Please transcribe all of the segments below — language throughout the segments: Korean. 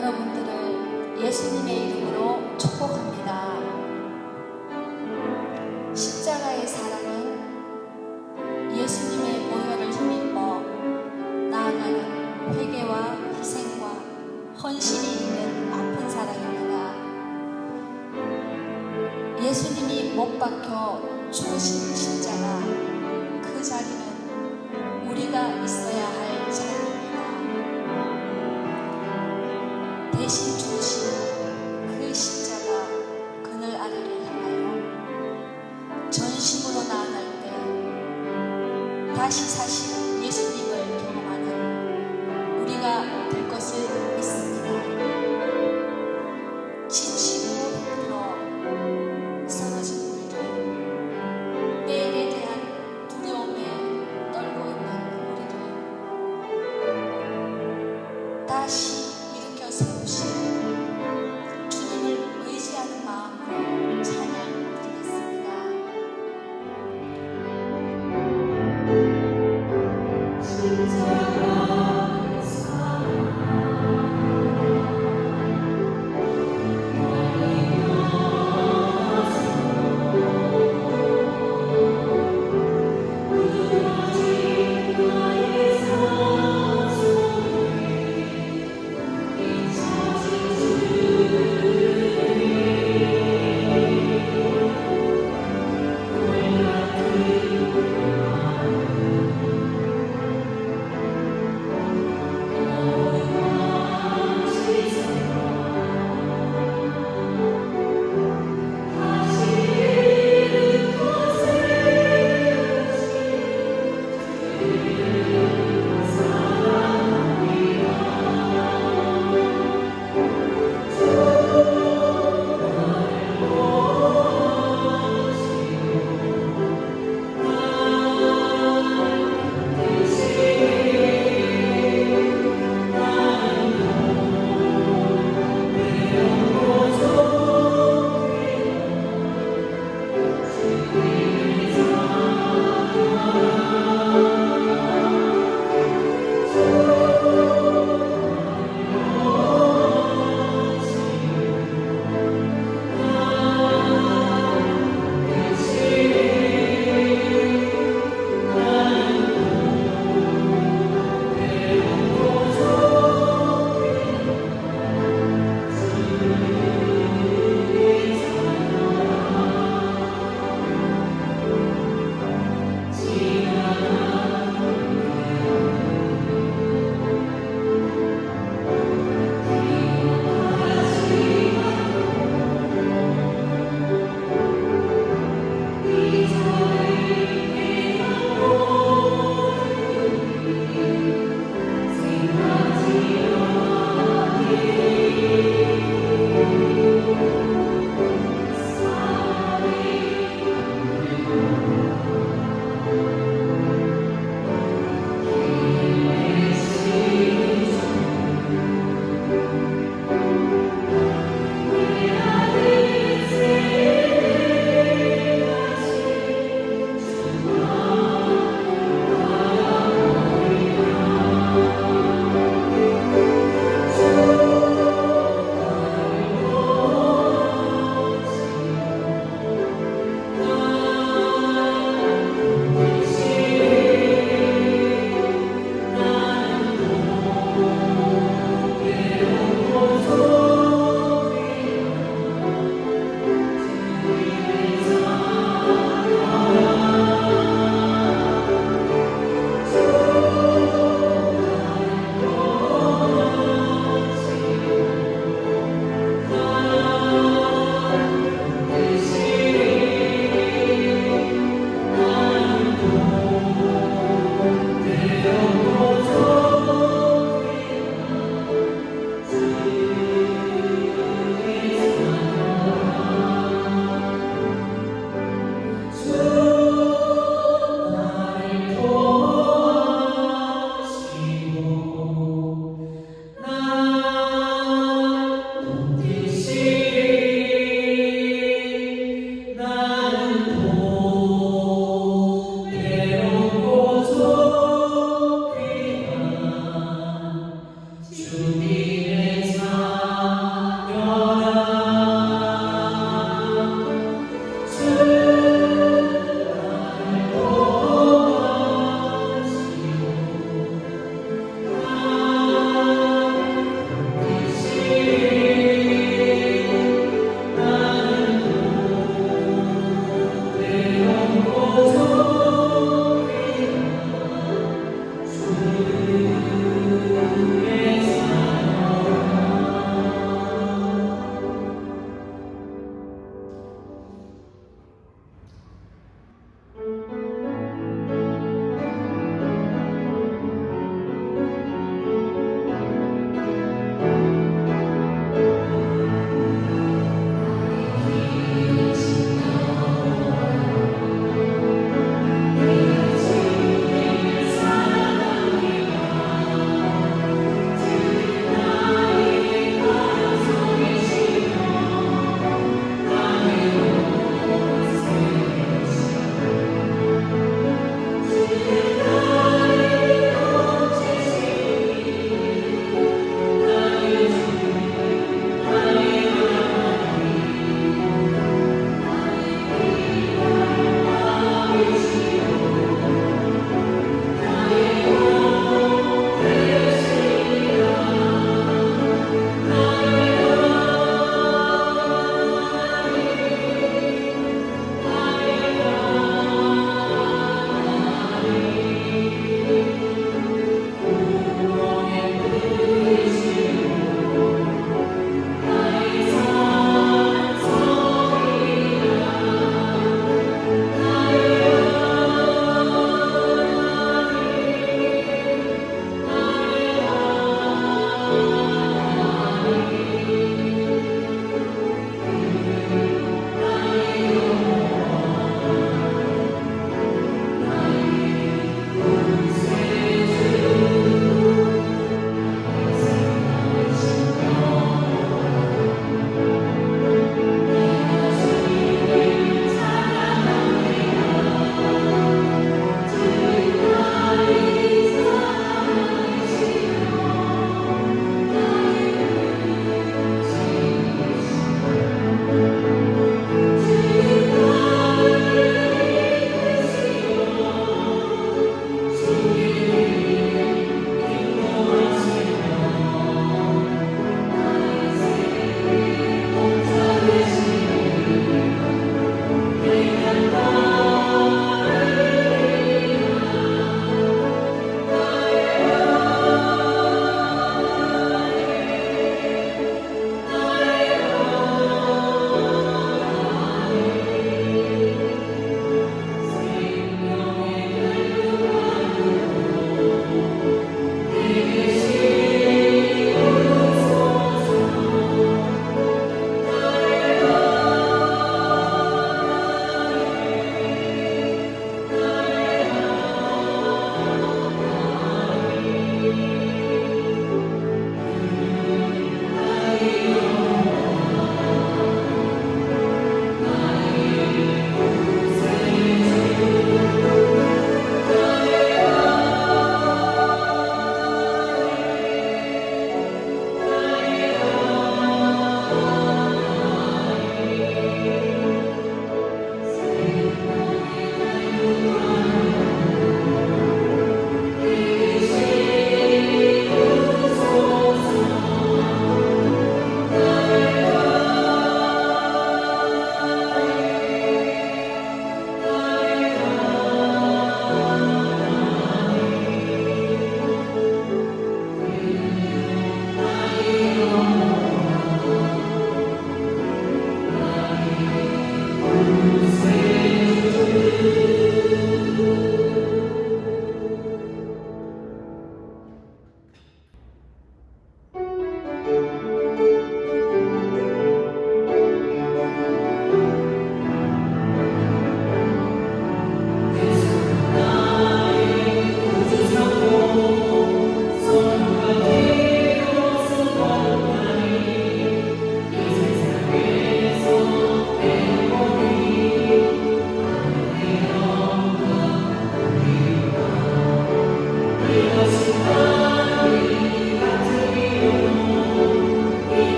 여러분들을 예수님의 이름으로 축복합니다. 십자가의 사랑은 예수님의 보혈을 힘입어 나아가는 회개와 희생과 헌신이 있는 아픈 사랑입니다. 예수님이 못 박혀 죽으신 십자가, 그 자리는 우리가 있어야 할 자리입니다. 대신 죽으신 그 십자가 그늘 아래를 향하여 전심으로 나아갈 때 다시 사신 예수님을 경험하는 우리가 될 것을 믿습니다. 지치고 힘들어 쓰러진 우리를, 내일에 대한 두려움에 떨고 있는 우리를 다시 일으켜 세우신 주님을 의지하는 마음으로 찬양드리겠습니다.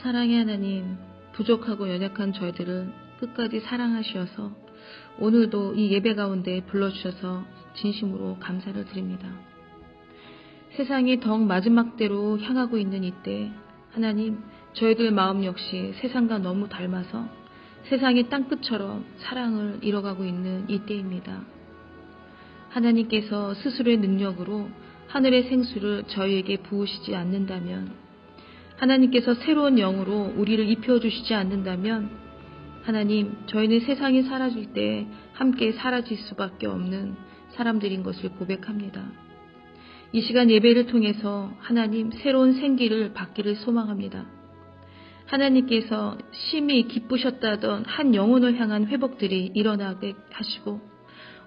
사랑의 하나님, 부족하고 연약한 저희들을 끝까지 사랑하시어서 오늘도 이 예배 가운데 불러주셔서 진심으로 감사를 드립니다. 세상이 더욱 마지막 때로 향하고 있는 이때 하나님, 저희들 마음 역시 세상과 너무 닮아서 세상의 땅끝처럼 사랑을 잃어가고 있는 이때입니다. 하나님께서 스스로의 능력으로 하늘의 생수를 저희에게 부으시지 않는다면, 하나님께서 새로운 영으로 우리를 입혀주시지 않는다면 하나님, 저희는 세상이 사라질 때 함께 사라질 수밖에 없는 사람들인 것을 고백합니다. 이 시간 예배를 통해서 하나님 새로운 생기를 받기를 소망합니다. 하나님께서 심히 기쁘셨다던 한 영혼을 향한 회복들이 일어나게 하시고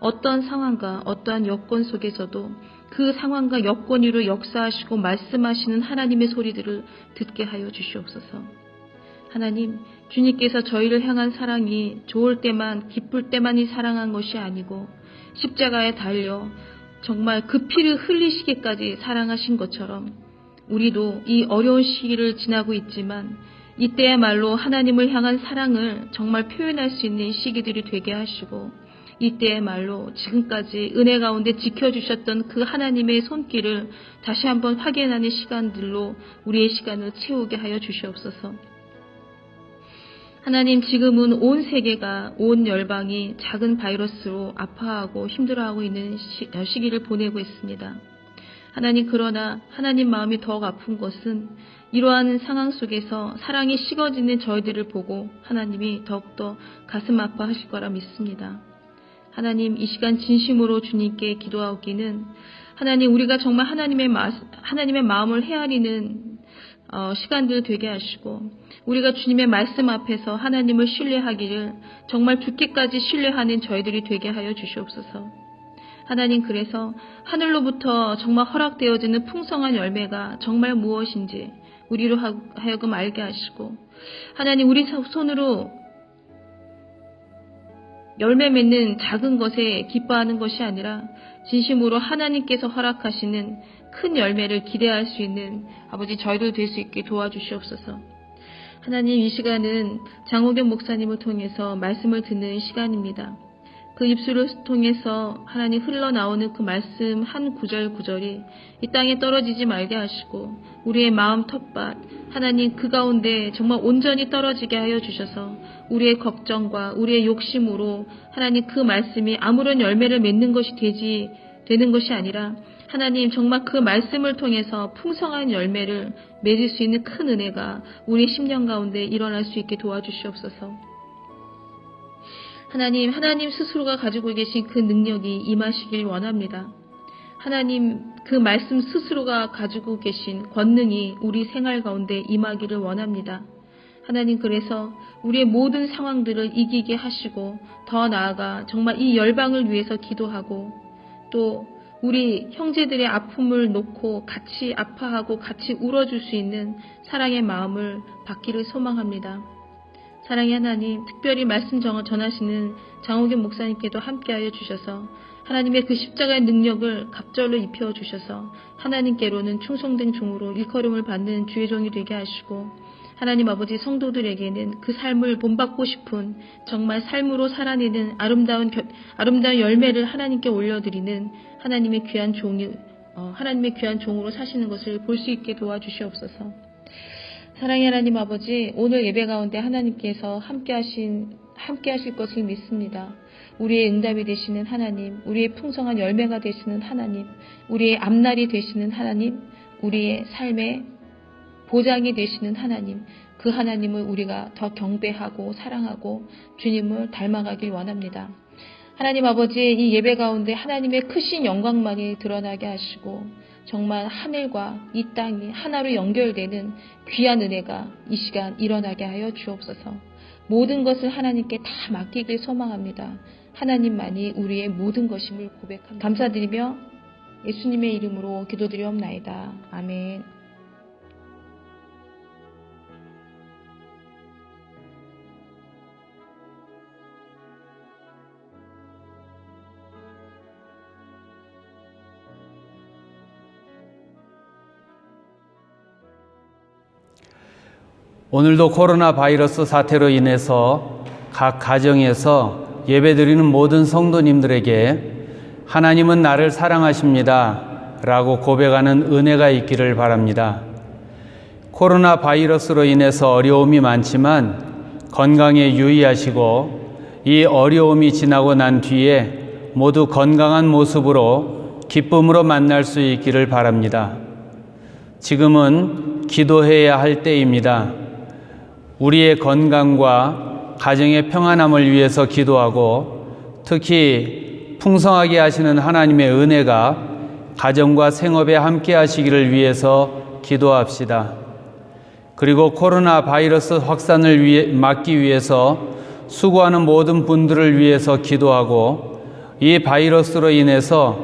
어떠한 상황과 어떠한 여건 속에서도 그 상황과 여건 위로 역사하시고 말씀하시는 하나님의 소리들을 듣게 하여 주시옵소서. 하나님, 주님께서 저희를 향한 사랑이 좋을 때만 기쁠 때만이 사랑한 것이 아니고 십자가에 달려 정말 그 피를 흘리시기까지 사랑하신 것처럼 우리도 이 어려운 시기를 지나고 있지만 이때야말로 하나님을 향한 사랑을 정말 표현할 수 있는 시기들이 되게 하시고 이때야말로 지금까지 은혜 가운데 지켜주셨던 그 하나님의 손길을 다시 한번 확인하는 시간들로 우리의 시간을 채우게 하여 주시옵소서. 하나님, 지금은 온 세계가, 온 열방이 작은 바이러스로 아파하고 힘들어하고 있는 시기를 보내고 있습니다. 하나님, 그러나 하나님 마음이 더욱 아픈 것은 이러한 상황 속에서 사랑이 식어지는 저희들을 보고 하나님이 더욱더 가슴 아파하실 거라 믿습니다. 하나님, 이 시간 진심으로 주님께 기도하기는 하나님, 우리가 정말 하나님의 마음을 헤아리는 시간들 되게 하시고 우리가 주님의 말씀 앞에서 하나님을 신뢰하기를 정말 죽기까지 신뢰하는 저희들이 되게 하여 주시옵소서. 하나님, 그래서 하늘로부터 정말 허락되어지는 풍성한 열매가 정말 무엇인지 우리로 하여금 알게 하시고 하나님, 우리 손으로 열매 맺는 작은 것에 기뻐하는 것이 아니라 진심으로 하나님께서 허락하시는 큰 열매를 기대할 수 있는 아버지 저희들 될 수 있게 도와주시옵소서. 하나님, 이 시간은 장호경 목사님을 통해서 말씀을 듣는 시간입니다. 그 입술을 통해서 하나님 흘러나오는 그 말씀 한 구절 구절이 이 땅에 떨어지지 말게 하시고 우리의 마음 텃밭 하나님 그 가운데 정말 온전히 떨어지게 하여 주셔서 우리의 걱정과 우리의 욕심으로 하나님 그 말씀이 아무런 열매를 맺는 것이 되는 것이 아니라 하나님 정말 그 말씀을 통해서 풍성한 열매를 맺을 수 있는 큰 은혜가 우리 심령 가운데 일어날 수 있게 도와주시옵소서. 하나님 스스로가 가지고 계신 그 능력이 임하시길 원합니다. 하나님, 그 말씀 스스로가 가지고 계신 권능이 우리 생활 가운데 임하기를 원합니다. 하나님, 그래서 우리의 모든 상황들을 이기게 하시고 더 나아가 정말 이 열방을 위해서 기도하고 또 우리 형제들의 아픔을 놓고 같이 아파하고 같이 울어줄 수 있는 사랑의 마음을 받기를 소망합니다. 사랑의 하나님, 특별히 말씀 전하시는 장호경 목사님께도 함께하여 주셔서 하나님의 그 십자가의 능력을 갑절로 입혀주셔서 하나님께로는 충성된 종으로 일컬음을 받는 주의 종이 되게 하시고 하나님 아버지 성도들에게는 그 삶을 본받고 싶은 정말 삶으로 살아내는 아름다운 열매를 하나님께 올려드리는 하나님의 귀한 종으로 사시는 것을 볼 수 있게 도와주시옵소서. 사랑의 하나님 아버지, 오늘 예배 가운데 하나님께서 함께 하실 것을 믿습니다. 우리의 응답이 되시는 하나님, 우리의 풍성한 열매가 되시는 하나님, 우리의 앞날이 되시는 하나님, 우리의 삶의 보장이 되시는 하나님, 그 하나님을 우리가 더 경배하고 사랑하고 주님을 닮아가길 원합니다. 하나님 아버지, 이 예배 가운데 하나님의 크신 영광만이 드러나게 하시고 정말 하늘과 이 땅이 하나로 연결되는 귀한 은혜가 이 시간 일어나게 하여 주옵소서. 모든 것을 하나님께 다 맡기길 소망합니다. 하나님만이 우리의 모든 것임을 고백합니다. 감사드리며 예수님의 이름으로 기도드리옵나이다. 아멘. 오늘도 코로나 바이러스 사태로 인해서 각 가정에서 예배드리는 모든 성도님들에게 하나님은 나를 사랑하십니다 라고 고백하는 은혜가 있기를 바랍니다. 코로나 바이러스로 인해서 어려움이 많지만 건강에 유의하시고 이 어려움이 지나고 난 뒤에 모두 건강한 모습으로 기쁨으로 만날 수 있기를 바랍니다. 지금은 기도해야 할 때입니다. 우리의 건강과 가정의 평안함을 위해서 기도하고 특히 풍성하게 하시는 하나님의 은혜가 가정과 생업에 함께 하시기를 위해서 기도합시다. 그리고 코로나 바이러스 확산을 막기 위해서 수고하는 모든 분들을 위해서 기도하고 이 바이러스로 인해서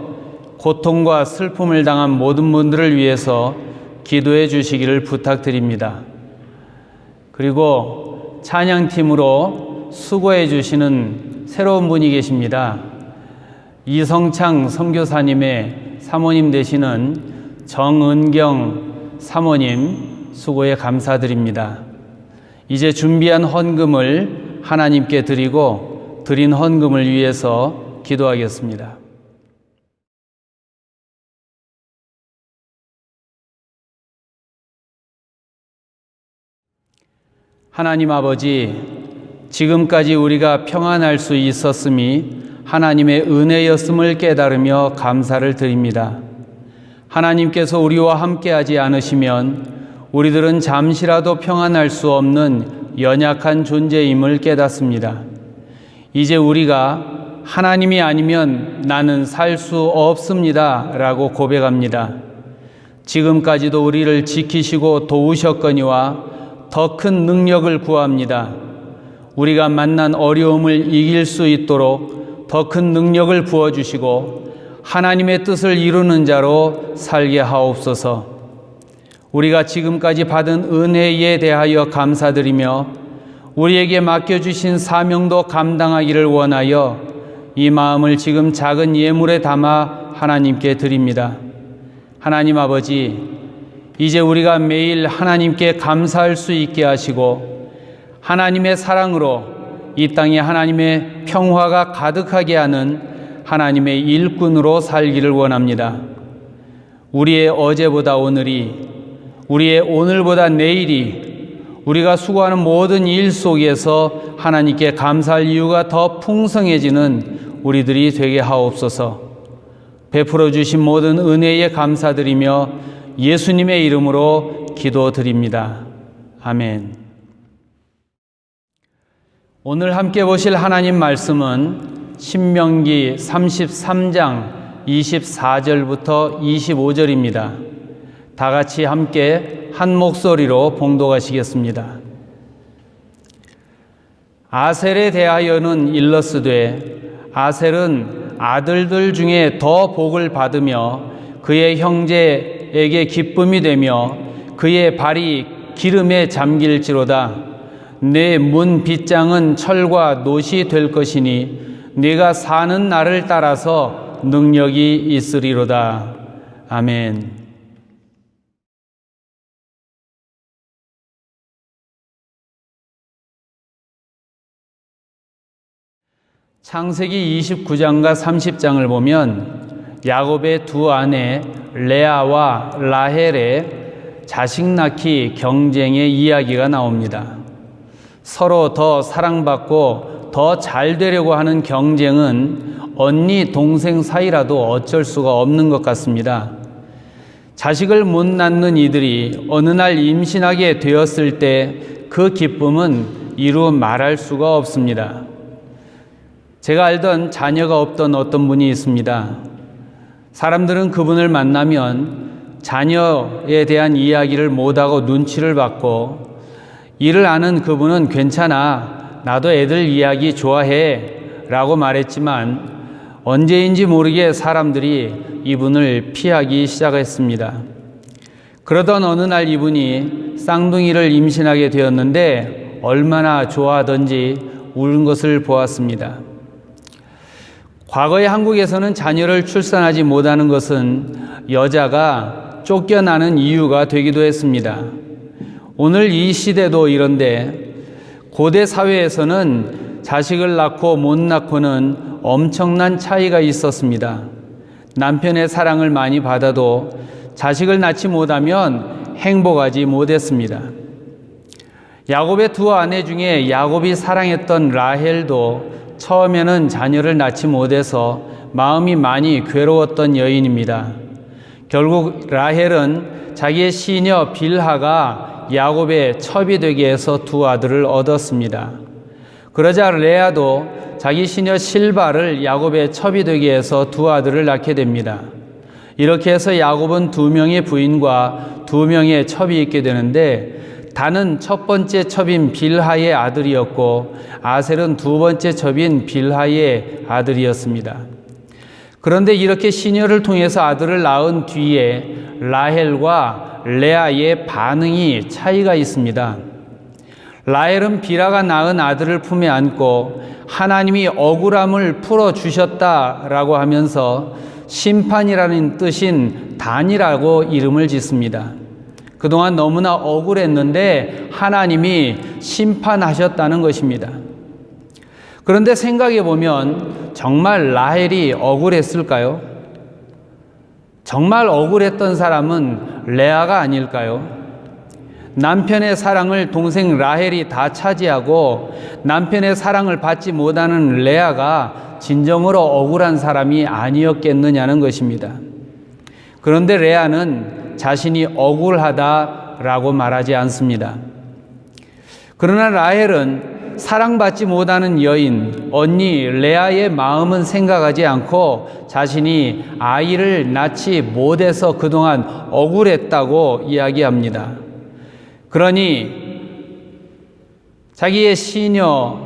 고통과 슬픔을 당한 모든 분들을 위해서 기도해 주시기를 부탁드립니다. 그리고 찬양팀으로 수고해 주시는 새로운 분이 계십니다. 이성창 선교사님의 사모님 되시는 정은경 사모님 수고에 감사드립니다. 이제 준비한 헌금을 하나님께 드리고 드린 헌금을 위해서 기도하겠습니다. 하나님 아버지, 지금까지 우리가 평안할 수 있었음이 하나님의 은혜였음을 깨달으며 감사를 드립니다. 하나님께서 우리와 함께하지 않으시면 우리들은 잠시라도 평안할 수 없는 연약한 존재임을 깨닫습니다. 이제 우리가 하나님이 아니면 나는 살 수 없습니다 라고 고백합니다. 지금까지도 우리를 지키시고 도우셨거니와 더 큰 능력을 구합니다. 우리가 만난 어려움을 이길 수 있도록 더 큰 능력을 부어주시고 하나님의 뜻을 이루는 자로 살게 하옵소서. 우리가 지금까지 받은 은혜에 대하여 감사드리며 우리에게 맡겨주신 사명도 감당하기를 원하여 이 마음을 지금 작은 예물에 담아 하나님께 드립니다. 하나님 아버지, 이제 우리가 매일 하나님께 감사할 수 있게 하시고 하나님의 사랑으로 이 땅에 하나님의 평화가 가득하게 하는 하나님의 일꾼으로 살기를 원합니다. 우리의 어제보다 오늘이, 우리의 오늘보다 내일이, 우리가 수고하는 모든 일 속에서 하나님께 감사할 이유가 더 풍성해지는 우리들이 되게 하옵소서. 베풀어 주신 모든 은혜에 감사드리며 예수님의 이름으로 기도드립니다. 아멘. 오늘 함께 보실 하나님 말씀은 신명기 33장 24절부터 25절입니다. 다 같이 함께 한 목소리로 봉독하시겠습니다. 아셀에 대하여는 일러스되 아셀은 아들들 중에 더 복을 받으며 그의 형제에게 기쁨이 되며 그의 발이 기름에 잠길지로다. 내 문 빗장은 철과 놋이 될 것이니 네가 사는 날을 따라서 능력이 있으리로다. 아멘. 창세기 29장과 30장을 보면 야곱의 두 아내 레아와 라헬의 자식 낳기 경쟁의 이야기가 나옵니다. 서로 더 사랑받고 더 잘 되려고 하는 경쟁은 언니, 동생 사이라도 어쩔 수가 없는 것 같습니다. 자식을 못 낳는 이들이 어느 날 임신하게 되었을 때 그 기쁨은 이루 말할 수가 없습니다. 제가 알던 자녀가 없던 어떤 분이 있습니다. 사람들은 그분을 만나면 자녀에 대한 이야기를 못하고 눈치를 받고 이를 아는 그분은 괜찮아, 나도 애들 이야기 좋아해 라고 말했지만 언제인지 모르게 사람들이 이분을 피하기 시작했습니다. 그러던 어느 날 이분이 쌍둥이를 임신하게 되었는데 얼마나 좋아하던지 우는 것을 보았습니다. 과거에 한국에서는 자녀를 출산하지 못하는 것은 여자가 쫓겨나는 이유가 되기도 했습니다. 오늘 이 시대도 이런데 고대 사회에서는 자식을 낳고 못 낳고는 엄청난 차이가 있었습니다. 남편의 사랑을 많이 받아도 자식을 낳지 못하면 행복하지 못했습니다. 야곱의 두 아내 중에 야곱이 사랑했던 라헬도 처음에는 자녀를 낳지 못해서 마음이 많이 괴로웠던 여인입니다. 결국 라헬은 자기의 시녀 빌하가 야곱의 첩이 되게 해서 두 아들을 얻었습니다. 그러자 레아도 자기 시녀 실바를 야곱의 첩이 되게 해서 두 아들을 낳게 됩니다. 이렇게 해서 야곱은 두 명의 부인과 두 명의 첩이 있게 되는데 단은 첫 번째 첩인 빌하의 아들이었고 아셀은 두 번째 첩인 빌하의 아들이었습니다. 그런데 이렇게 시녀를 통해서 아들을 낳은 뒤에 라헬과 레아의 반응이 차이가 있습니다. 라헬은 빌하가 낳은 아들을 품에 안고 하나님이 억울함을 풀어주셨다라고 하면서 심판이라는 뜻인 단이라고 이름을 짓습니다. 그동안 너무나 억울했는데 하나님이 심판하셨다는 것입니다. 그런데 생각해 보면 정말 라헬이 억울했을까요? 정말 억울했던 사람은 레아가 아닐까요? 남편의 사랑을 동생 라헬이 다 차지하고 남편의 사랑을 받지 못하는 레아가 진정으로 억울한 사람이 아니었겠느냐는 것입니다. 그런데 레아는 자신이 억울하다라고 말하지 않습니다. 그러나 라헬은 사랑받지 못하는 여인, 언니 레아의 마음은 생각하지 않고 자신이 아이를 낳지 못해서 그동안 억울했다고 이야기합니다. 그러니 자기의 시녀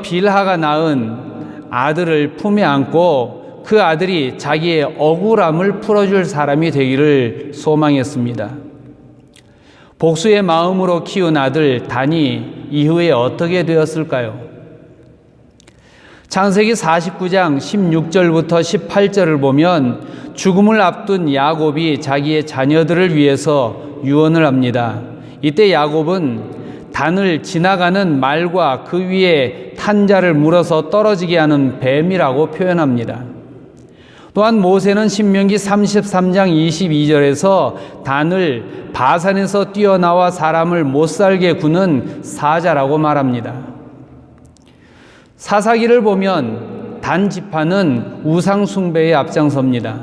빌하가 낳은 아들을 품에 안고 그 아들이 자기의 억울함을 풀어줄 사람이 되기를 소망했습니다. 복수의 마음으로 키운 아들 단이 이후에 어떻게 되었을까요? 창세기 49장 16절부터 18절을 보면 죽음을 앞둔 야곱이 자기의 자녀들을 위해서 유언을 합니다. 이때 야곱은 단을 지나가는 말과 그 위에 탄 자를 물어서 떨어지게 하는 뱀이라고 표현합니다. 또한 모세는 신명기 33장 22절에서 단을 바산에서 뛰어나와 사람을 못살게 구는 사자라고 말합니다. 사사기를 보면 단 지파는 우상 숭배에 앞장섭니다.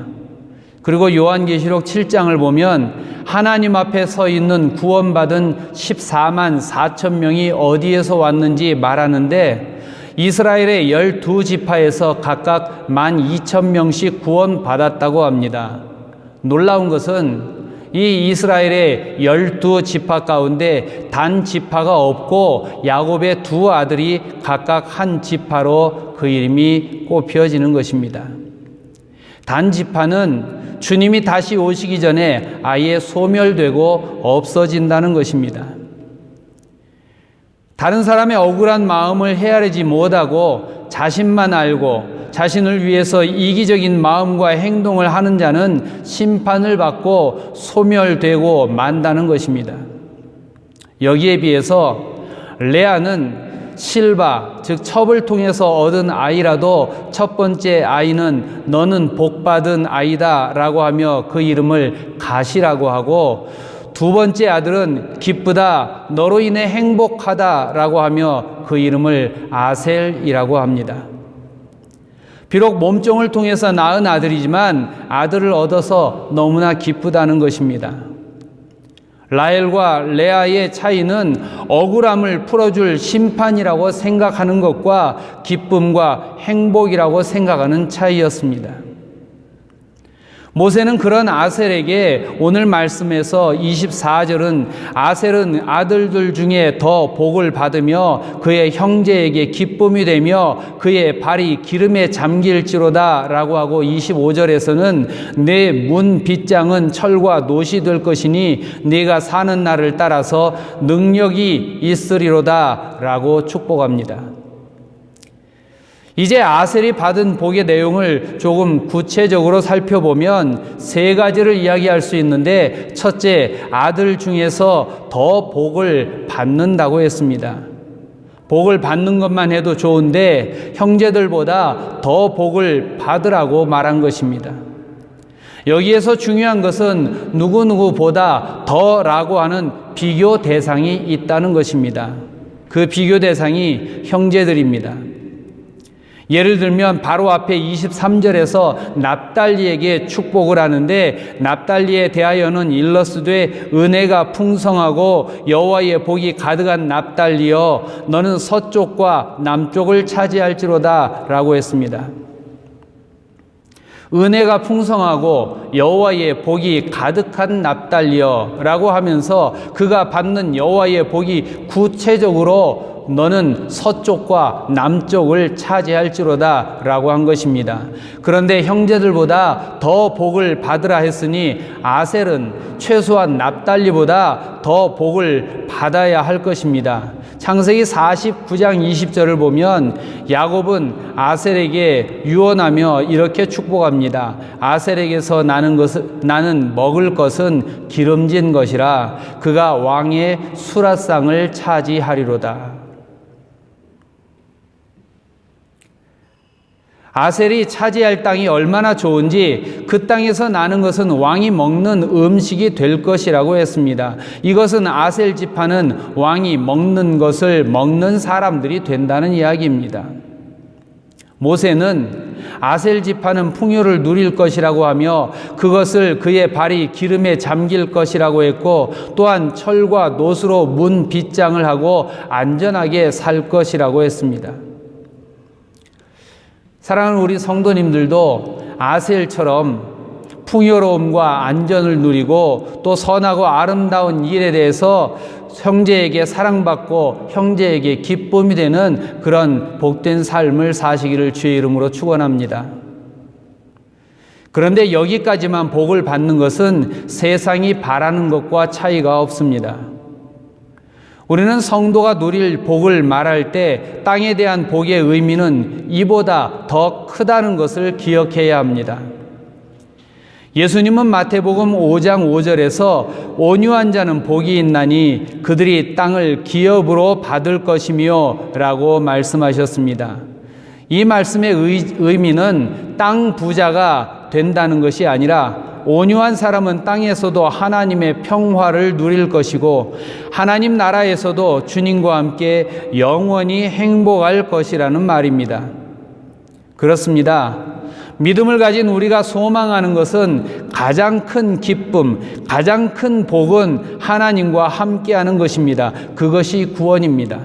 그리고 요한계시록 7장을 보면 하나님 앞에 서 있는 구원받은 14만 4천 명이 어디에서 왔는지 말하는데 이스라엘의 12지파에서 각각 12,000명씩 구원받았다고 합니다. 놀라운 것은 이 이스라엘의 12지파 가운데 단 지파가 없고 야곱의 두 아들이 각각 한 지파로 그 이름이 꼽혀지는 것입니다. 단 지파는 주님이 다시 오시기 전에 아예 소멸되고 없어진다는 것입니다. 다른 사람의 억울한 마음을 헤아리지 못하고 자신만 알고 자신을 위해서 이기적인 마음과 행동을 하는 자는 심판을 받고 소멸되고 만다는 것입니다. 여기에 비해서 레아는 실바, 즉 첩을 통해서 얻은 아이라도 첫 번째 아이는 너는 복받은 아이다 라고 하며 그 이름을 가시라고 하고 두 번째 아들은 기쁘다, 너로 인해 행복하다 라고 하며 그 이름을 아셀이라고 합니다. 비록 몸종을 통해서 낳은 아들이지만 아들을 얻어서 너무나 기쁘다는 것입니다. 라헬과 레아의 차이는 억울함을 풀어줄 심판이라고 생각하는 것과 기쁨과 행복이라고 생각하는 차이였습니다. 모세는 그런 아셀에게 오늘 말씀에서 24절은 아셀은 아들들 중에 더 복을 받으며 그의 형제에게 기쁨이 되며 그의 발이 기름에 잠길지로다 라고 하고 25절에서는 내 문 빗장은 철과 노시 될 것이니 네가 사는 날을 따라서 능력이 있으리로다 라고 축복합니다. 이제 아셀이 받은 복의 내용을 조금 구체적으로 살펴보면 세 가지를 이야기할 수 있는데, 첫째, 아들 중에서 더 복을 받는다고 했습니다. 복을 받는 것만 해도 좋은데 형제들보다 더 복을 받으라고 말한 것입니다. 여기에서 중요한 것은 누구누구보다 더라고 하는 비교 대상이 있다는 것입니다. 그 비교 대상이 형제들입니다. 예를 들면 바로 앞에 23절에서 납달리에게 축복을 하는데, 납달리에 대하여는 일러스되 은혜가 풍성하고 여호와의 복이 가득한 납달리여 너는 서쪽과 남쪽을 차지할지로다 라고 했습니다. 은혜가 풍성하고 여호와의 복이 가득한 납달리여 라고 하면서 그가 받는 여호와의 복이 구체적으로 너는 서쪽과 남쪽을 차지할지로다 라고 한 것입니다. 그런데 형제들보다 더 복을 받으라 했으니 아셀은 최소한 납달리보다 더 복을 받아야 할 것입니다. 창세기 49장 20절을 보면 야곱은 아셀에게 유언하며 이렇게 축복합니다. 아셀에게서 나는 먹을 것은 기름진 것이라 그가 왕의 수라상을 차지하리로다. 아셀이 차지할 땅이 얼마나 좋은지 그 땅에서 나는 것은 왕이 먹는 음식이 될 것이라고 했습니다. 이것은 아셀 지파는 왕이 먹는 것을 먹는 사람들이 된다는 이야기입니다. 모세는 아셀 지파는 풍요를 누릴 것이라고 하며 그것을 그의 발이 기름에 잠길 것이라고 했고, 또한 철과 노수로 문 빗장을 하고 안전하게 살 것이라고 했습니다. 사랑하는 우리 성도님들도 아셀처럼 풍요로움과 안전을 누리고 또 선하고 아름다운 일에 대해서 형제에게 사랑받고 형제에게 기쁨이 되는 그런 복된 삶을 사시기를 주의 이름으로 축원합니다. 그런데 여기까지만 복을 받는 것은 세상이 바라는 것과 차이가 없습니다. 우리는 성도가 누릴 복을 말할 때 땅에 대한 복의 의미는 이보다 더 크다는 것을 기억해야 합니다. 예수님은 마태복음 5장 5절에서 온유한 자는 복이 있나니 그들이 땅을 기업으로 받을 것이며 라고 말씀하셨습니다. 이 말씀의 의미는 땅 부자가 된다는 것이 아니라 온유한 사람은 땅에서도 하나님의 평화를 누릴 것이고 하나님 나라에서도 주님과 함께 영원히 행복할 것이라는 말입니다. 그렇습니다. 믿음을 가진 우리가 소망하는 것은 가장 큰 기쁨, 가장 큰 복은 하나님과 함께하는 것입니다. 그것이 구원입니다.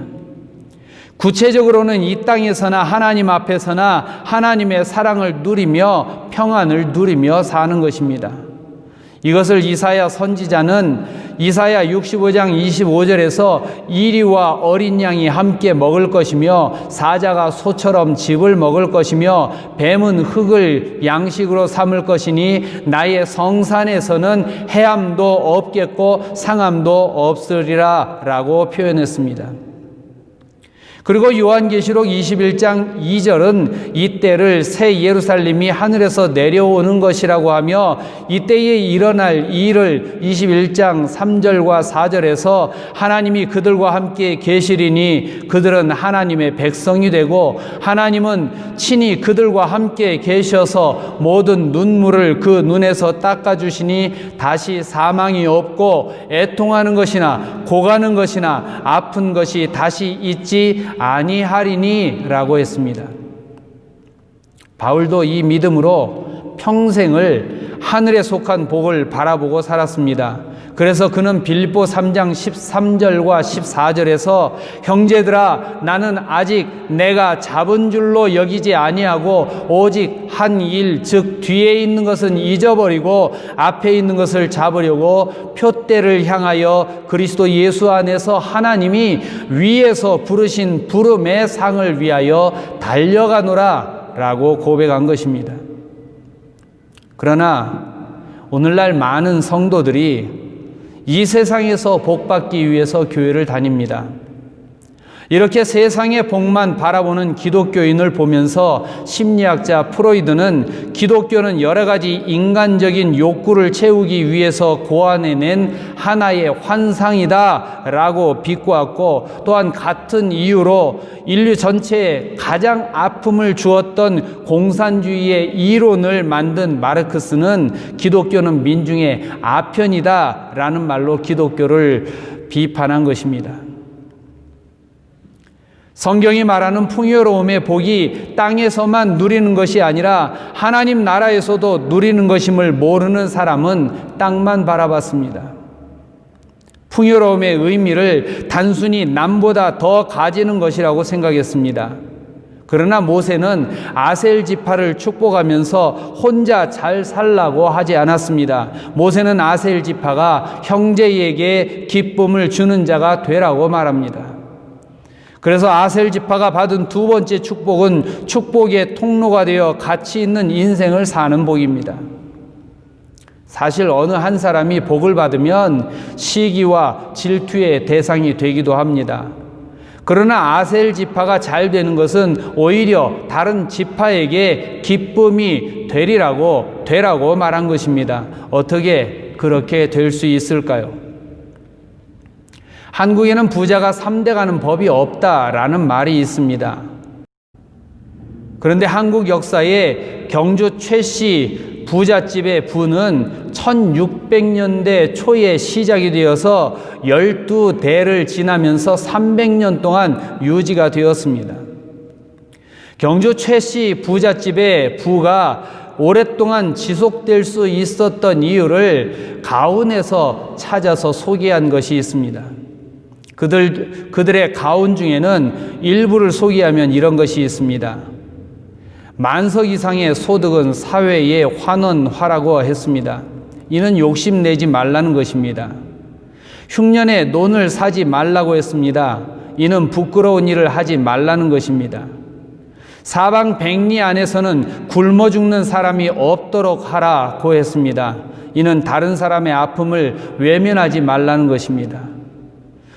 구체적으로는 이 땅에서나 하나님 앞에서나 하나님의 사랑을 누리며 평안을 누리며 사는 것입니다. 이것을 이사야 선지자는 이사야 65장 25절에서 이리와 어린 양이 함께 먹을 것이며 사자가 소처럼 즙을 먹을 것이며 뱀은 흙을 양식으로 삼을 것이니 나의 성산에서는 해함도 없겠고 상함도 없으리라 라고 표현했습니다. 그리고 요한계시록 21장 2절은 이때를 새 예루살렘이 하늘에서 내려오는 것이라고 하며 이때에 일어날 일을 21장 3절과 4절에서 하나님이 그들과 함께 계시리니 그들은 하나님의 백성이 되고 하나님은 친히 그들과 함께 계셔서 모든 눈물을 그 눈에서 닦아주시니 다시 사망이 없고 애통하는 것이나 고가는 것이나 아픈 것이 다시 있지 아니하리니 라고 했습니다. 바울도 이 믿음으로 평생을 하늘에 속한 복을 바라보고 살았습니다. 그래서 그는 빌립보 3장 13절과 14절에서 형제들아 나는 아직 내가 잡은 줄로 여기지 아니하고 오직 한 일 즉 뒤에 있는 것은 잊어버리고 앞에 있는 것을 잡으려고 표대를 향하여 그리스도 예수 안에서 하나님이 위에서 부르신 부름의 상을 위하여 달려가노라 라고 고백한 것입니다. 그러나 오늘날 많은 성도들이 이 세상에서 복받기 위해서 교회를 다닙니다. 이렇게 세상의 복만 바라보는 기독교인을 보면서 심리학자 프로이드는 기독교는 여러 가지 인간적인 욕구를 채우기 위해서 고안해낸 하나의 환상이다 라고 비꼬았고, 또한 같은 이유로 인류 전체에 가장 아픔을 주었던 공산주의의 이론을 만든 마르크스는 기독교는 민중의 아편이다 라는 말로 기독교를 비판한 것입니다. 성경이 말하는 풍요로움의 복이 땅에서만 누리는 것이 아니라 하나님 나라에서도 누리는 것임을 모르는 사람은 땅만 바라봤습니다. 풍요로움의 의미를 단순히 남보다 더 가지는 것이라고 생각했습니다. 그러나 모세는 아셀 지파를 축복하면서 혼자 잘 살라고 하지 않았습니다. 모세는 아셀 지파가 형제에게 기쁨을 주는 자가 되라고 말합니다. 그래서 아셀 지파가 받은 두 번째 축복은 축복의 통로가 되어 가치 있는 인생을 사는 복입니다. 사실 어느 한 사람이 복을 받으면 시기와 질투의 대상이 되기도 합니다. 그러나 아셀 지파가 잘 되는 것은 오히려 다른 지파에게 기쁨이 되라고 말한 것입니다. 어떻게 그렇게 될 수 있을까요? 한국에는 부자가 3대 가는 법이 없다라는 말이 있습니다. 그런데 한국 역사에 경주 최씨 부잣집의 부는 1600년대 초에 시작이 되어서 12대를 지나면서 300년 동안 유지가 되었습니다. 경주 최씨 부잣집의 부가 오랫동안 지속될 수 있었던 이유를 가운에서 찾아서 소개한 것이 있습니다. 그들의 가운 중에는 일부를 소개하면 이런 것이 있습니다. 만석 이상의 소득은 사회의 환원화라고 했습니다. 이는 욕심내지 말라는 것입니다. 흉년에 논을 사지 말라고 했습니다. 이는 부끄러운 일을 하지 말라는 것입니다. 사방 백리 안에서는 굶어 죽는 사람이 없도록 하라고 했습니다. 이는 다른 사람의 아픔을 외면하지 말라는 것입니다.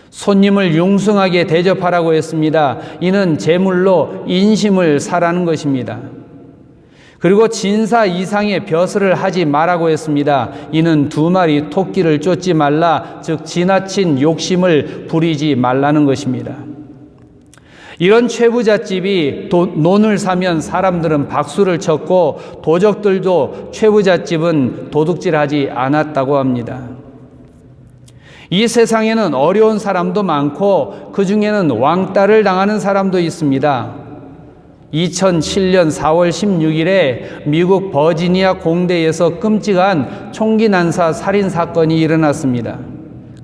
손님을 융숭하게 대접하라고 했습니다. 이는 제물로 인심을 사라는 것입니다. 그리고 진사 이상의 벼슬을 하지 말라고 했습니다. 이는 2마리 토끼를 쫓지 말라, 즉 지나친 욕심을 부리지 말라는 것입니다. 이런 최부잣집이 논을 사면 사람들은 박수를 쳤고 도적들도 최부잣집은 도둑질하지 않았다고 합니다. 이 세상에는 어려운 사람도 많고 그 중에는 왕따를 당하는 사람도 있습니다. 2007년 4월 16일에 미국 버지니아 공대에서 끔찍한 총기 난사 살인 사건이 일어났습니다.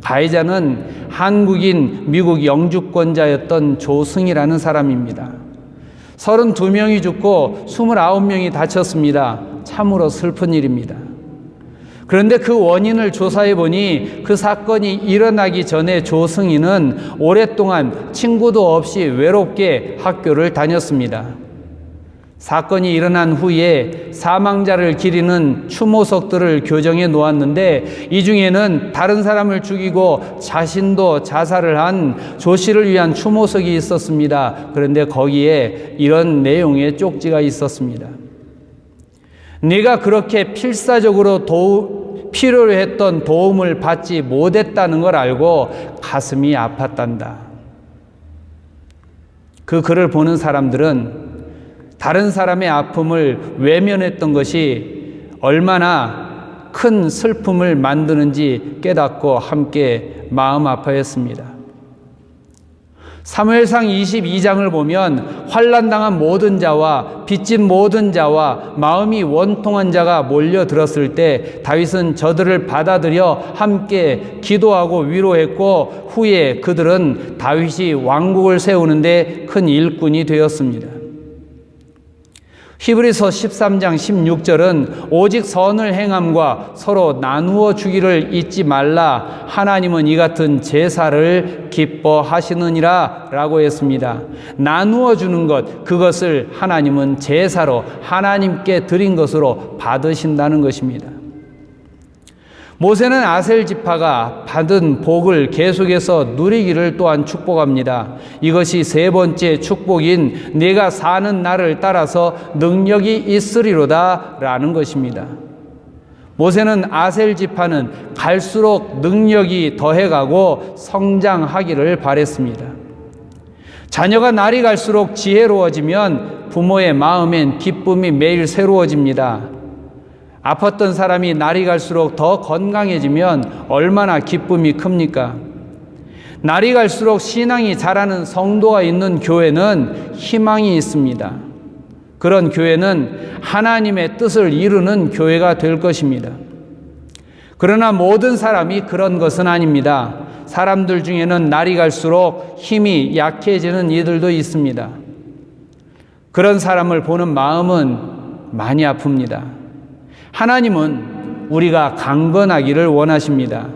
가해자는 한국인 미국 영주권자였던 조승이라는 사람입니다. 32명이 죽고 29명이 다쳤습니다. 참으로 슬픈 일입니다. 그런데 그 원인을 조사해 보니 그 사건이 일어나기 전에 조승희는 오랫동안 친구도 없이 외롭게 학교를 다녔습니다. 사건이 일어난 후에 사망자를 기리는 추모석들을 교정해 놓았는데 이 중에는 다른 사람을 죽이고 자신도 자살을 한 조 씨를 위한 추모석이 있었습니다. 그런데 거기에 이런 내용의 쪽지가 있었습니다. 네가 그렇게 필사적으로 필요로 했던 도움을 받지 못했다는 걸 알고 가슴이 아팠단다. 그 글을 보는 사람들은 다른 사람의 아픔을 외면했던 것이 얼마나 큰 슬픔을 만드는지 깨닫고 함께 마음 아파했습니다. 사무엘상 22장을 보면 환난당한 모든 자와 빚진 모든 자와 마음이 원통한 자가 몰려들었을 때 다윗은 저들을 받아들여 함께 기도하고 위로했고 후에 그들은 다윗이 왕국을 세우는데 큰 일꾼이 되었습니다. 히브리서 13장 16절은 오직 선을 행함과 서로 나누어 주기를 잊지 말라. 하나님은 이 같은 제사를 기뻐하시느니라 라고 했습니다. 나누어 주는 것, 그것을 하나님은 제사로 하나님께 드린 것으로 받으신다는 것입니다. 모세는 아셀 지파가 받은 복을 계속해서 누리기를 또한 축복합니다. 이것이 세 번째 축복인 내가 사는 날을 따라서 능력이 있으리로다 라는 것입니다. 모세는 아셀 지파는 갈수록 능력이 더해가고 성장하기를 바랬습니다. 자녀가 날이 갈수록 지혜로워지면 부모의 마음엔 기쁨이 매일 새로워집니다. 아팠던 사람이 날이 갈수록 더 건강해지면 얼마나 기쁨이 큽니까? 날이 갈수록 신앙이 자라는 성도가 있는 교회는 희망이 있습니다. 그런 교회는 하나님의 뜻을 이루는 교회가 될 것입니다. 그러나 모든 사람이 그런 것은 아닙니다. 사람들 중에는 날이 갈수록 힘이 약해지는 이들도 있습니다. 그런 사람을 보는 마음은 많이 아픕니다. 하나님은 우리가 강건하기를 원하십니다.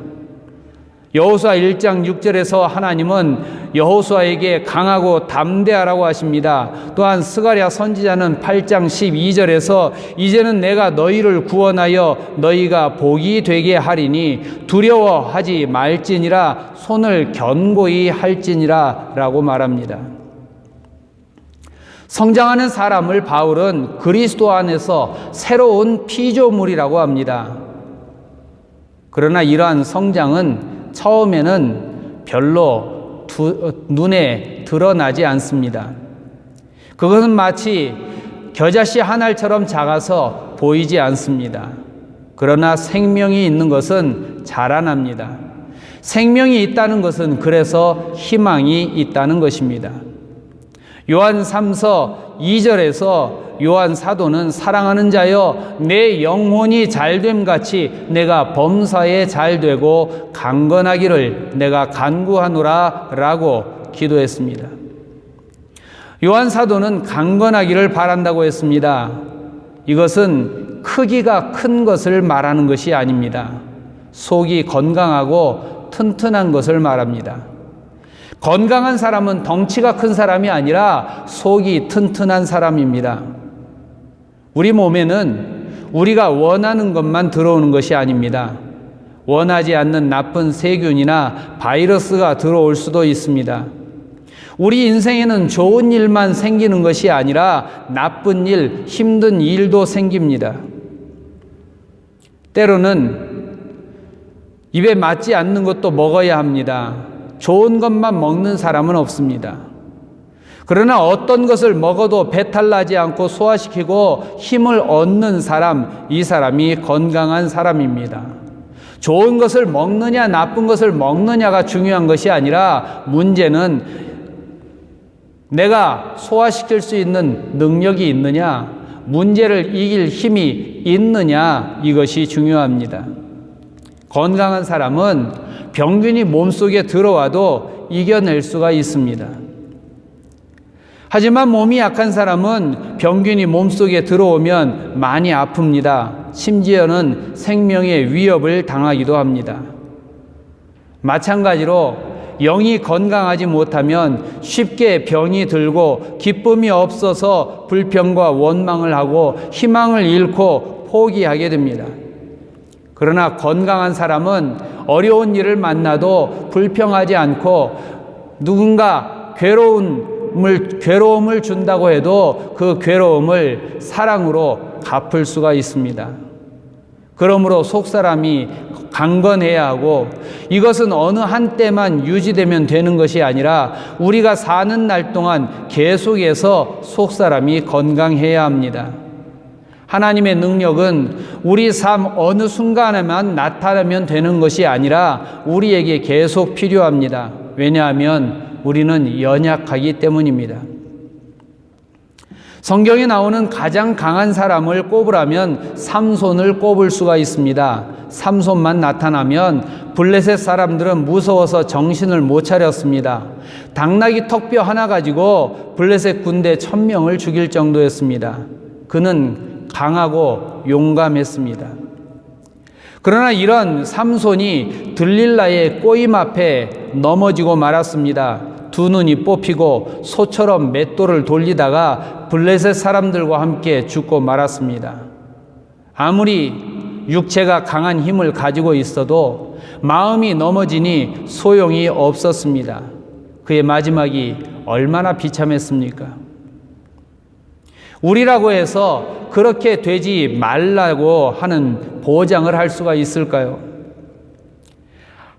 여호수아 1장 6절에서 하나님은 여호수아에게 강하고 담대하라고 하십니다. 또한 스가랴 선지자는 8장 12절에서 이제는 내가 너희를 구원하여 너희가 복이 되게 하리니 두려워하지 말지니라 손을 견고히 할지니라 라고 말합니다. 성장하는 사람을 바울은 그리스도 안에서 새로운 피조물이라고 합니다. 그러나 이러한 성장은 처음에는 별로 눈에 드러나지 않습니다. 그것은 마치 겨자씨 한 알처럼 작아서 보이지 않습니다. 그러나 생명이 있는 것은 자라납니다. 생명이 있다는 것은 그래서 희망이 있다는 것입니다. 요한 3서 2절에서 요한 사도는 사랑하는 자여 내 영혼이 잘됨 같이 내가 범사에 잘되고 강건하기를 내가 간구하노라 라고 기도했습니다. 요한 사도는 강건하기를 바란다고 했습니다. 이것은 크기가 큰 것을 말하는 것이 아닙니다. 속이 건강하고 튼튼한 것을 말합니다. 건강한 사람은 덩치가 큰 사람이 아니라 속이 튼튼한 사람입니다. 우리 몸에는 우리가 원하는 것만 들어오는 것이 아닙니다. 원하지 않는 나쁜 세균이나 바이러스가 들어올 수도 있습니다. 우리 인생에는 좋은 일만 생기는 것이 아니라 나쁜 일, 힘든 일도 생깁니다. 때로는 입에 맞지 않는 것도 먹어야 합니다. 좋은 것만 먹는 사람은 없습니다. 그러나 어떤 것을 먹어도 배탈 나지 않고 소화시키고 힘을 얻는 사람, 이 사람이 건강한 사람입니다. 좋은 것을 먹느냐 나쁜 것을 먹느냐가 중요한 것이 아니라 문제는 내가 소화시킬 수 있는 능력이 있느냐, 문제를 이길 힘이 있느냐, 이것이 중요합니다. 건강한 사람은 병균이 몸속에 들어와도 이겨낼 수가 있습니다. 하지만 몸이 약한 사람은 병균이 몸속에 들어오면 많이 아픕니다. 심지어는 생명의 위협을 당하기도 합니다. 마찬가지로 영이 건강하지 못하면 쉽게 병이 들고 기쁨이 없어서 불평과 원망을 하고 희망을 잃고 포기하게 됩니다. 그러나 건강한 사람은 어려운 일을 만나도 불평하지 않고 누군가 괴로움을 준다고 해도 그 괴로움을 사랑으로 갚을 수가 있습니다. 그러므로 속사람이 강건해야 하고 이것은 어느 한때만 유지되면 되는 것이 아니라 우리가 사는 날 동안 계속해서 속사람이 건강해야 합니다. 하나님의 능력은 우리 삶 어느 순간에만 나타나면 되는 것이 아니라 우리에게 계속 필요합니다. 왜냐하면 우리는 연약하기 때문입니다. 성경에 나오는 가장 강한 사람을 꼽으라면 삼손을 꼽을 수가 있습니다. 삼손만 나타나면 블레셋 사람들은 무서워서 정신을 못 차렸습니다. 당나귀 턱뼈 하나 가지고 블레셋 군대 1000명을 죽일 정도였습니다. 그는 강하고 용감했습니다. 그러나 이런 삼손이 들릴라의 꼬임 앞에 넘어지고 말았습니다. 두 눈이 뽑히고 소처럼 맷돌을 돌리다가 블레셋 사람들과 함께 죽고 말았습니다. 아무리 육체가 강한 힘을 가지고 있어도 마음이 넘어지니 소용이 없었습니다. 그의 마지막이 얼마나 비참했습니까? 우리라고 해서 그렇게 되지 말라고 하는 보장을 할 수가 있을까요?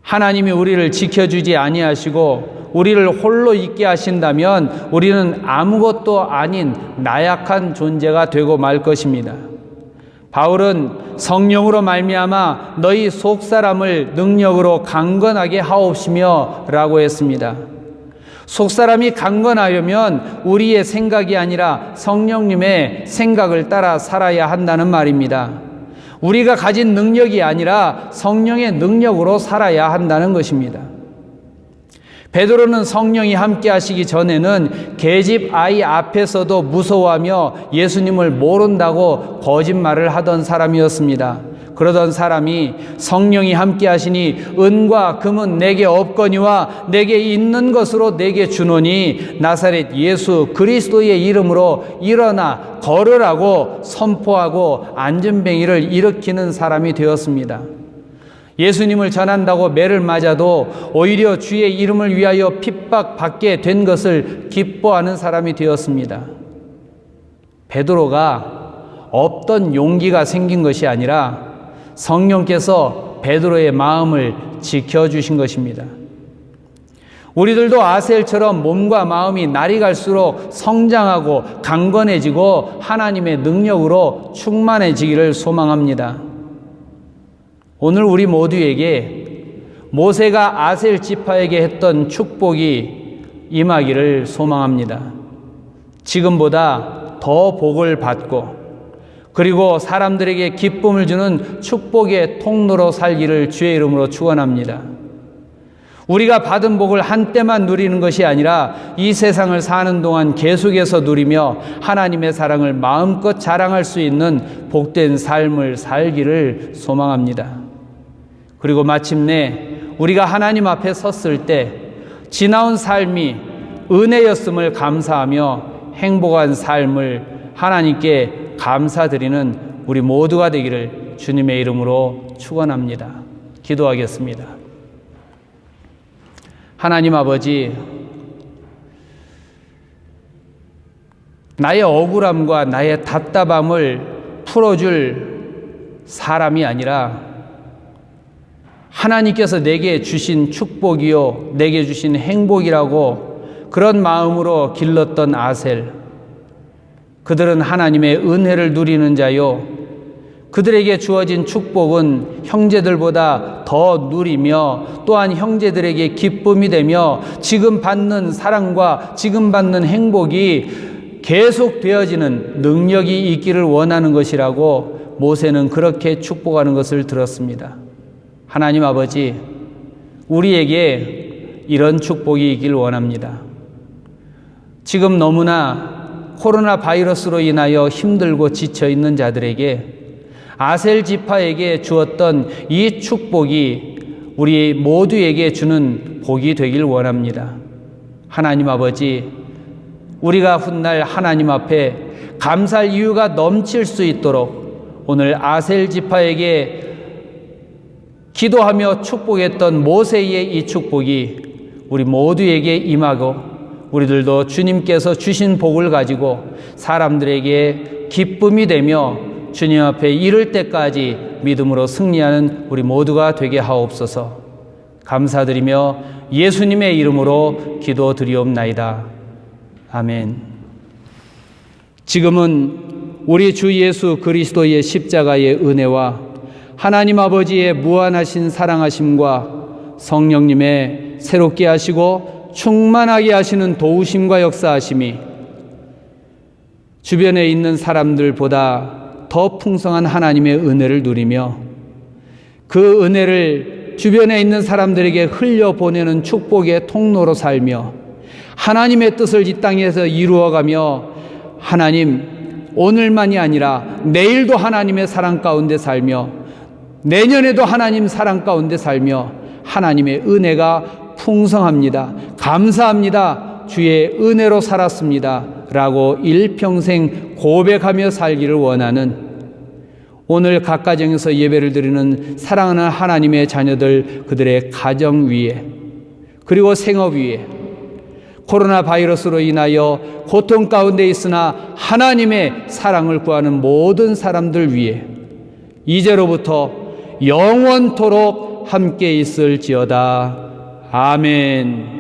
하나님이 우리를 지켜주지 아니하시고 우리를 홀로 있게 하신다면 우리는 아무것도 아닌 나약한 존재가 되고 말 것입니다. 바울은 성령으로 말미암아 너희 속사람을 능력으로 강건하게 하옵시며 라고 했습니다. 속사람이 강건하려면 우리의 생각이 아니라 성령님의 생각을 따라 살아야 한다는 말입니다. 우리가 가진 능력이 아니라 성령의 능력으로 살아야 한다는 것입니다. 베드로는 성령이 함께 하시기 전에는 계집 아이 앞에서도 무서워하며 예수님을 모른다고 거짓말을 하던 사람이었습니다. 그러던 사람이 성령이 함께 하시니 은과 금은 내게 없거니와 내게 있는 것으로 내게 주노니 나사렛 예수 그리스도의 이름으로 일어나 걸으라고 선포하고 안전뱅이를 일으키는 사람이 되었습니다. 예수님을 전한다고 매를 맞아도 오히려 주의 이름을 위하여 핍박받게 된 것을 기뻐하는 사람이 되었습니다. 베드로가 없던 용기가 생긴 것이 아니라 성령께서 베드로의 마음을 지켜주신 것입니다. 우리들도 아셀처럼 몸과 마음이 날이 갈수록 성장하고 강건해지고 하나님의 능력으로 충만해지기를 소망합니다. 오늘 우리 모두에게 모세가 아셀 지파에게 했던 축복이 임하기를 소망합니다. 지금보다 더 복을 받고 그리고 사람들에게 기쁨을 주는 축복의 통로로 살기를 주의 이름으로 축원합니다. 우리가 받은 복을 한때만 누리는 것이 아니라 이 세상을 사는 동안 계속해서 누리며 하나님의 사랑을 마음껏 자랑할 수 있는 복된 삶을 살기를 소망합니다. 그리고 마침내 우리가 하나님 앞에 섰을 때 지나온 삶이 은혜였음을 감사하며 행복한 삶을 하나님께 감사드리는 우리 모두가 되기를 주님의 이름으로 축원합니다. 기도하겠습니다. 하나님 아버지, 나의 억울함과 나의 답답함을 풀어줄 사람이 아니라 하나님께서 내게 주신 축복이요 내게 주신 행복이라고 그런 마음으로 길렀던 아셀, 그들은 하나님의 은혜를 누리는 자요 그들에게 주어진 축복은 형제들보다 더 누리며 또한 형제들에게 기쁨이 되며 지금 받는 사랑과 지금 받는 행복이 계속 되어지는 능력이 있기를 원하는 것이라고 모세는 그렇게 축복하는 것을 들었습니다. 하나님 아버지, 우리에게 이런 축복이 있길 원합니다. 지금 너무나 코로나 바이러스로 인하여 힘들고 지쳐 있는 자들에게 아셀 지파에게 주었던 이 축복이 우리 모두에게 주는 복이 되길 원합니다. 하나님 아버지, 우리가 훗날 하나님 앞에 감사할 이유가 넘칠 수 있도록 오늘 아셀 지파에게 기도하며 축복했던 모세의 이 축복이 우리 모두에게 임하고 우리들도 주님께서 주신 복을 가지고 사람들에게 기쁨이 되며 주님 앞에 이를 때까지 믿음으로 승리하는 우리 모두가 되게 하옵소서. 감사드리며 예수님의 이름으로 기도드리옵나이다. 아멘. 지금은 우리 주 예수 그리스도의 십자가의 은혜와 하나님 아버지의 무한하신 사랑하심과 성령님의 새롭게 하시고 충만하게 하시는 도우심과 역사하심이 주변에 있는 사람들보다 더 풍성한 하나님의 은혜를 누리며 그 은혜를 주변에 있는 사람들에게 흘려보내는 축복의 통로로 살며 하나님의 뜻을 이 땅에서 이루어가며 하나님, 오늘만이 아니라 내일도 하나님의 사랑 가운데 살며 내년에도 하나님 사랑 가운데 살며 하나님의 은혜가 풍성합니다. 감사합니다. 주의 은혜로 살았습니다. 라고 일평생 고백하며 살기를 원하는 오늘 각 가정에서 예배를 드리는 사랑하는 하나님의 자녀들, 그들의 가정 위에, 그리고 생업 위에, 코로나 바이러스로 인하여 고통 가운데 있으나 하나님의 사랑을 구하는 모든 사람들 위에 이제로부터 영원토록 함께 있을지어다. 아멘.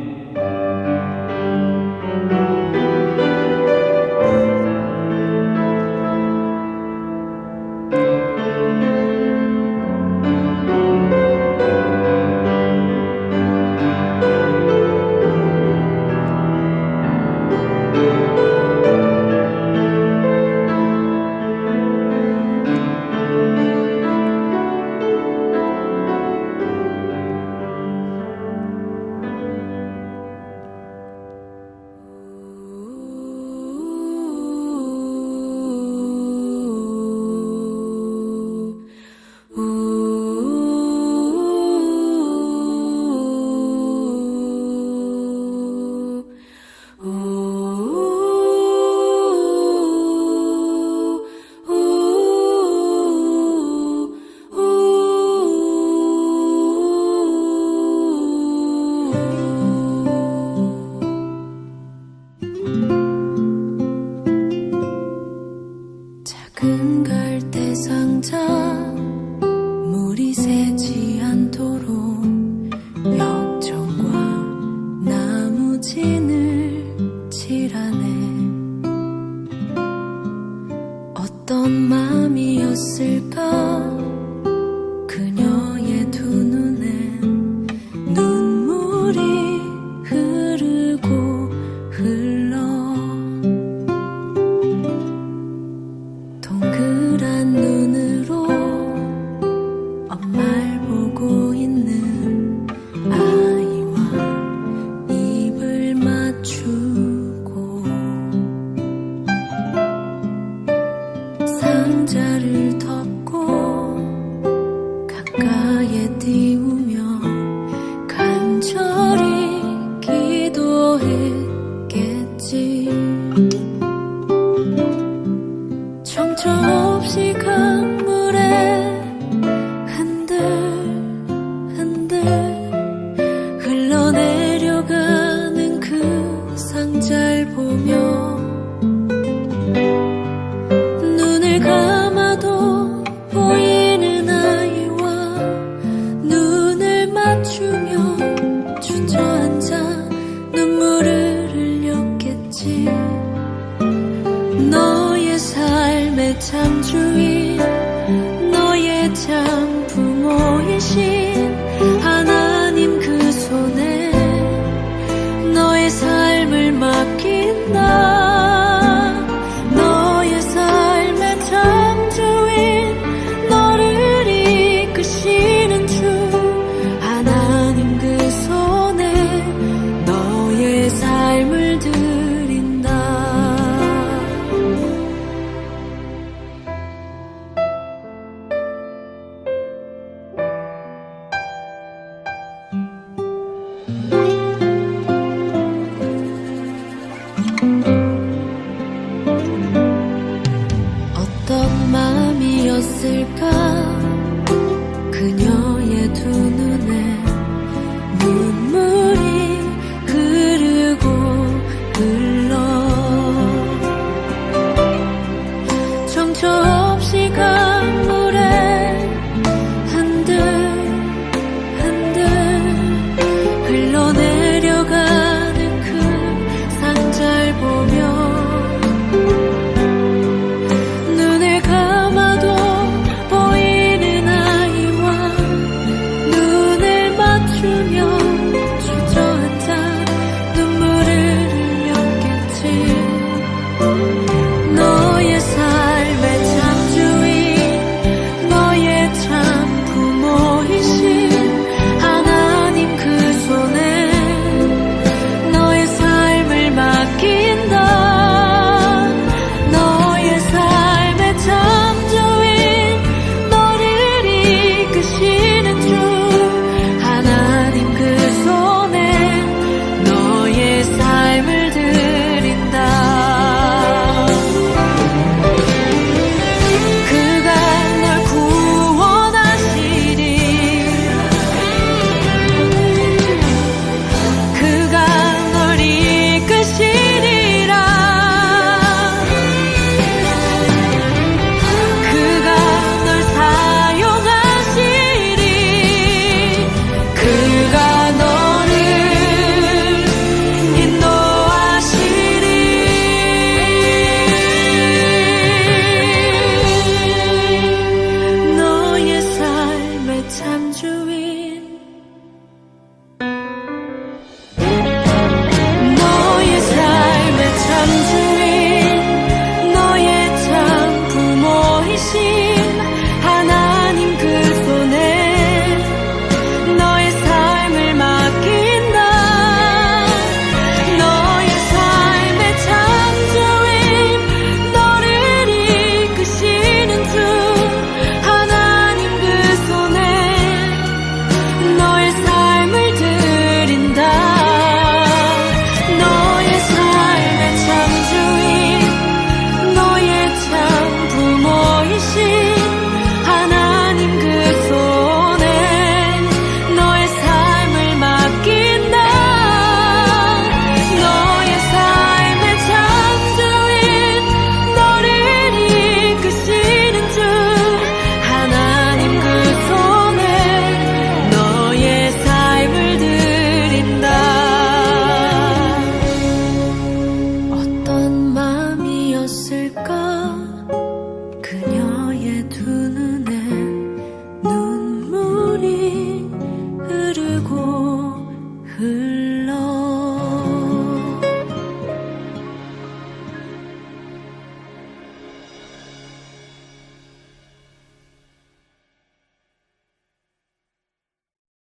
주